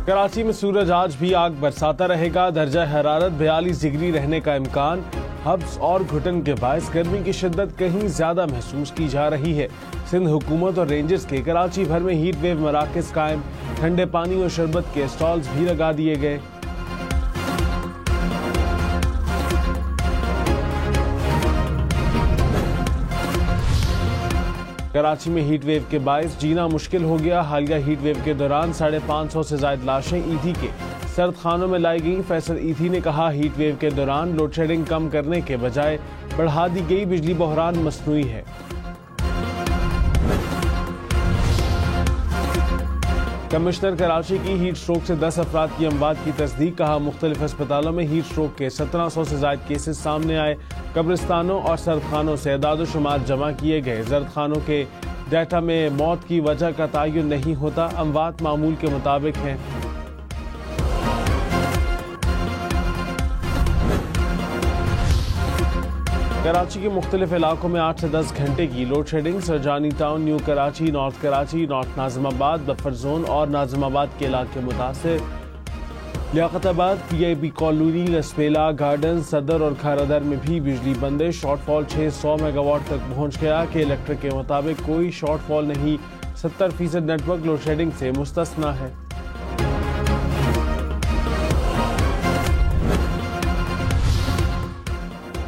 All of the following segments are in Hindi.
कराची में सूरज आज भी आग बरसाता रहेगा। दर्जा हरारत 42 डिग्री रहने का इम्कान। हब्स और घुटन के बायस गर्मी की शिद्दत कहीं ज्यादा महसूस की जा रही है। सिंध हुकूमत और रेंजर्स के कराची भर में हीट वेव मराकज कायम। ठंडे पानी और शरबत के स्टॉल्स भी लगा दिए गए। कराची में हीट वेव के बायस जीना मुश्किल हो गया। हालिया हीट वेव के दौरान 550 से ज्यादा लाशें ईथी के सर्द खानों में लाई गई। फैसल ईथी ने कहा, हीट वेव के दौरान लोड शेडिंग कम करने के बजाय बढ़ा दी गई बिजली बहरान मसनूई है। कमिश्नर कराची की हीट स्ट्रोक से 10 अफराद की अमवात की तस्दीक। कहा, मुख्तलिफ अस्पतालों में हीट स्ट्रोक के 1700 से ज्यादा केसेस सामने आए। कब्रिस्तानों और सरदखानों से अदाद शुमार जमा किए गए। जरदखानों के डाटा में मौत की वजह का तयन नहीं होता। अमवात मामूल के मुताबिक हैं। कराची के मुख्तलिफ इलाकों में 8 से 10 घंटे की load shedding. Sarjani town, new Karachi, north Karachi, north Nazimabad, buffer zone और नाजिमाबाद के इलाके मुतासिर। Liaquatabad, PIB colony, Lasbela garden, सदर और खारादर में भी बिजली बंदिश। शॉर्टफॉल 600 मेगावाट तक पहुंच गया। के इलेक्ट्रिक के मुताबिक कोई शॉर्टफॉल नहीं। 70% नेटवर्क लोड शेडिंग से मुस्तस्ना है।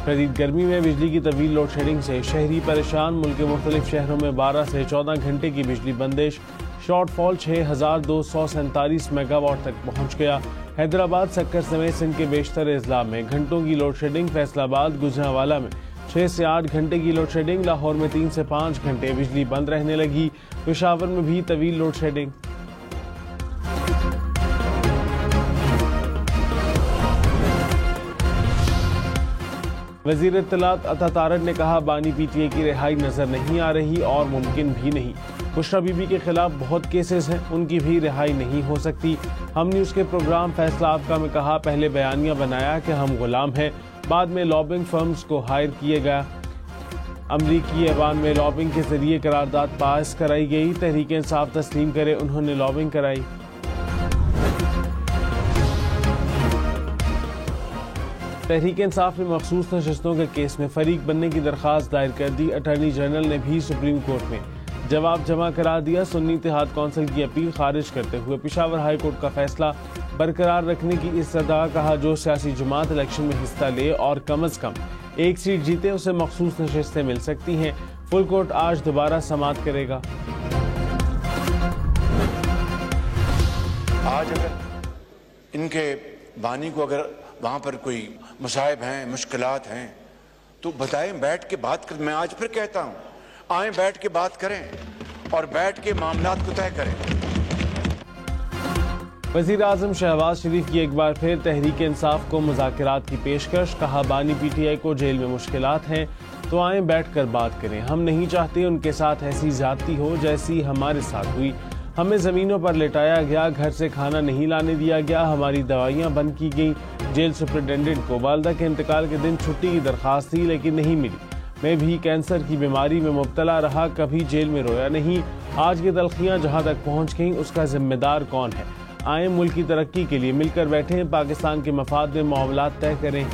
शदीद गर्मी में बिजली की तवील लोड शेडिंग से शहरी परेशान। मुल्क के मुख्तलिफ शहरों में 12 से 14 घंटे की बिजली बंदिश। शॉर्टफॉल 6247 मेगावाट तक पहुंच गया। हैदराबाद, सक्कर समेत सिंध के बेशतर अजला में घंटों की लोड शेडिंग। फैसलाबाद, गुजरांवाला में 6 से 8 घंटे की लोड शेडिंग। लाहौर में 3 से 5 घंटे बिजली बंद रहने लगी। पेशावर में भी तवील लोड शेडिंग। वजीर इत्तलात अता तारड़ ने कहा, बानी PTI की रिहाई नजर नहीं आ रही और मुमकिन भी नहीं। बुशरा बीबी के खिलाफ बहुत केसेस हैं, उनकी भी रिहाई नहीं हो सकती। हम न्यूज़ के प्रोग्राम फैसला आपका में कहा, पहले बयानिया बनाया कि हम गुलाम हैं, बाद में लॉबिंग फर्म्स को हायर किए गया। अमरीकी ऐवान में लॉबिंग के जरिए करारदाद पास कराई गई। तहरीक इंसाफ तस्लीम करे, उन्होंने लॉबिंग कराई। तहरीक इंसाफ ने मखसूस नशस्तों के केस में फरीक बनने की दरख्वास्त दायर कर दी। अटॉर्नी जनरल ने भी सुप्रीम कोर्ट में जवाब जमा करा दिया। सुन्नी इत्तेहाद कौंसिल की अपील खारिज करते हुए पेशावर हाई कोर्ट का फैसला बरकरार रखने की इस्तदा। कहा, जो सियासी जमात इलेक्शन में हिस्सा ले और कम अज कम एक सीट जीते, उसे मखसूस नशस्तें मिल सकती हैं। फुल कोर्ट आज दोबारा समाअत करेगा। आज अगर इनके बानी को अगर वहाँ पर कोई मसाइब हैं, मुश्किलात हैं, तो बताएं, बैठ के बात कर। मैं आज फिर कहता हूँ, आए बैठ के बात करें और बैठ के मामलात को तय करें। वज़ीर आज़म शहबाज शरीफ की एक बार फिर तहरीक इंसाफ को मुज़ाकरात की पेशकश। कहा, बानी PTI को जेल में मुश्किलात हैं, तो आए बैठ कर बात करें। हम नहीं चाहते उनके साथ ऐसी ज्यादती हो जैसी हमारे साथ हुई। हमें ज़मीनों पर लिटाया गया, घर से खाना नहीं लाने दिया गया, हमारी दवाइयाँ बंद की गई। जेल सुपरिटेंडेंट को वालदा के इंतकाल के दिन छुट्टी की दरख्वास्त थी, लेकिन नहीं मिली। मैं भी कैंसर की बीमारी में मुब्तला रहा, कभी जेल में रोया नहीं। आज की तलखियाँ जहाँ तक पहुँच गईं, उसका जिम्मेदार कौन है? आए मुल्क की तरक्की के लिए मिलकर बैठें, पाकिस्तान के मफाद में मामलात तय करें।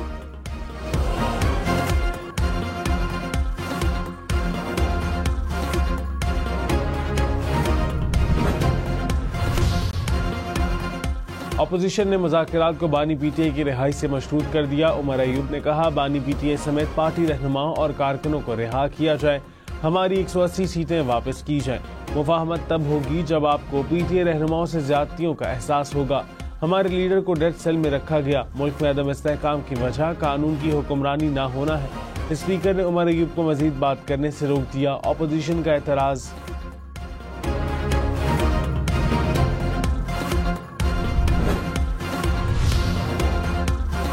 अपोजिशन ने मुज़ाकरात को बानी PTI की रिहाई से मशरूत कर दिया। उमर अयूब ने कहा, बानी PTI समेत पार्टी रहनुमाओं और कारकुनों को रिहा किया जाए, हमारी 180 सीटें वापस की जाएं। मुफाहमत तब होगी जब आपको PTI रहनुमाओं से ज्यादतियों का एहसास होगा। हमारे लीडर को डेथ सेल में रखा गया। मुल्क में अदम इस्तेहकाम की वजह कानून की हुक्मरानी ना होना है। स्पीकर ने उमर अयूब को मजीद बात करने से रोक दिया। अपोजिशन का एतराज़।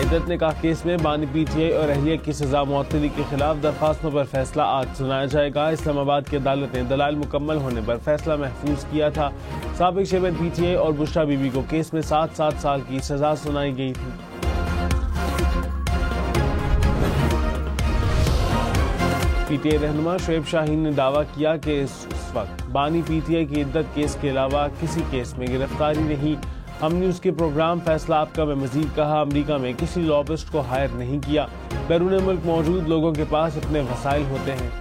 इद्दत ने कहा, केस में बानी PTI और अहलिया की सजा मुअत्तली के खिलाफ दरखास्तों पर फैसला आज सुनाया जाएगा। इस्लामाबाद की अदालत ने दलाल मुकम्मल होने पर फैसला महफूज किया था। साबिक चेयरमैन PTI और बुशरा बीबी को केस में 7-7 साल की सजा सुनाई गई थी। PTI रहनुमा शुएब शाहीन ने दावा किया कि इस वक्त बानी PTI की इद्दत केस के अलावा किसी केस में गिरफ्तारी नहीं। हम न्यूज़ के प्रोग्राम फैसला आपका में मजीद कहा, अमेरिका में किसी लॉबिस्ट को हायर नहीं किया, बैरून मुल्क मौजूद लोगों के पास अपने वसाइल होते हैं।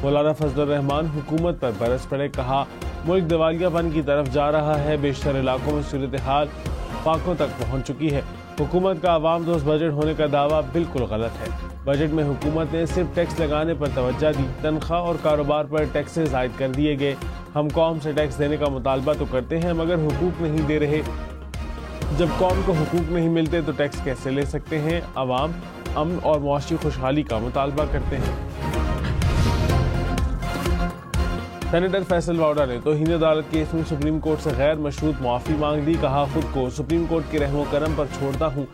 मौलाना फजलुर रहमान हुकूमत पर बरस पड़े, कहा मुल्क दिवालियापन की तरफ जा रहा है, बेशतर इलाकों में सूरत हाल फाकों तक पहुंच चुकी है। हुकूमत का आवाम दोस्त बजट होने का दावा बिल्कुल गलत है। बजट में हुकूमत ने सिर्फ टैक्स लगाने पर तवज्जो दी, तनख्वाह और कारोबार पर टैक्सेस आयद कर दिए गए। हम कौम से टैक्स देने का मुतालबा तो करते हैं मगर हुकूक नहीं दे रहे। जब कौम को हुकूक नहीं मिलते तो टैक्स कैसे ले सकते हैं? अवाम अमन और मुआशी खुशहाली का मुतालबा करते हैं। सेनेटर फैसल वाउडा ने तौहीन अदालत केस में सुप्रीम कोर्ट से गैर मशरूत मुआफ़ी मांग ली, कहा खुद को सुप्रीम कोर्ट के रहमो करम पर छोड़ता हूँ।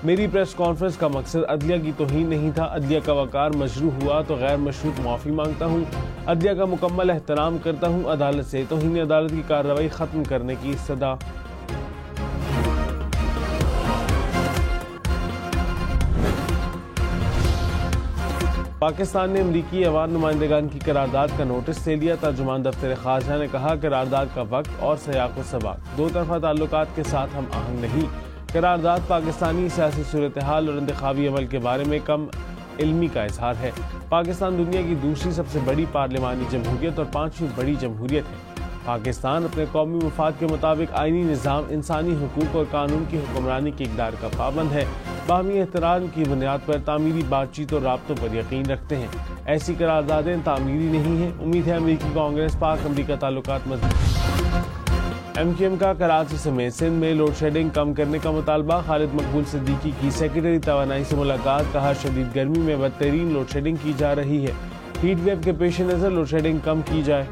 मेरी प्रेस कॉन्फ्रेंस का मकसद अदलिया की तौहीन नहीं था। अदलिया का वकार मजरू हुआ तो गैर मशरूत मुआफ़ी मांगता हूँ। अदलिया का मुकम्मल एहतराम करता हूँ। अदालत से तौहीन अदालत की कार्रवाई ख़त्म करने की सदा। पाकिस्तान ने अमरीकी अवान नुमाइंदगान की करारदाद का नोटिस ले लिया। तर्जुमान दफ्तर खारजा ने कहा, करारदाद का वक्त और सयाक़ व सबाक़ दो तरफ़ा ताल्लुकात के साथ हम आहंग नहीं। करारदाद पाकिस्तानी सियासी सूरत हाल और इंतखाबी अमल के बारे में कम इल्मी का इजहार है। पाकिस्तान दुनिया की दूसरी सबसे बड़ी पार्लिमानी जमहूरियत और 5वीं बड़ी जमहूरियत है। पाकिस्तान अपने कौमी मफाद के मुताबिक आईनी निज़ाम, इंसानी हुकूक और कानून की हुक्मरानी की इक़दार का पाबंद है। बाहमी एहतराम की बुनियाद पर तामीरी बातचीत और राब्तों पर यकीन रखते हैं। ऐसी करारदादें तामीरी नहीं हैं। उम्मीद है अमरीकी कांग्रेस पाक अमरीका ताल्लुकात मजबूत। MQM का कराची समेत सिंध में लोड शेडिंग कम करने का मुतालबा। खालिद मकबूल सिद्दीकी की सेक्रेटरी तवानाई से मुलाकात, कहा शदीद गर्मी में बदतरीन लोड शेडिंग की जा रही है, हीट वेव के पेश नज़र लोड शेडिंग कम की जाए।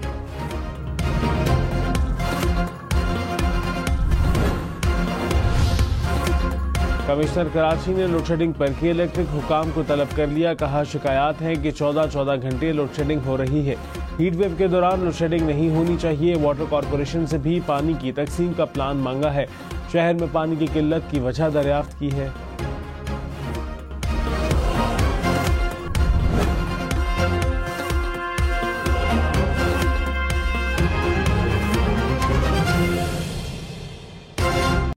कमिश्नर कराची ने लोड शेडिंग पर की इलेक्ट्रिक हुकाम को तलब कर लिया, कहा शिकायत है कि 14 घंटे लोड शेडिंग हो रही है। हीट वेव के दौरान लोड शेडिंग नहीं होनी चाहिए। वाटर कॉरपोरेशन से भी पानी की तकसीम का प्लान मांगा है। शहर में पानी की किल्लत की वजह दरियाफ्त की है।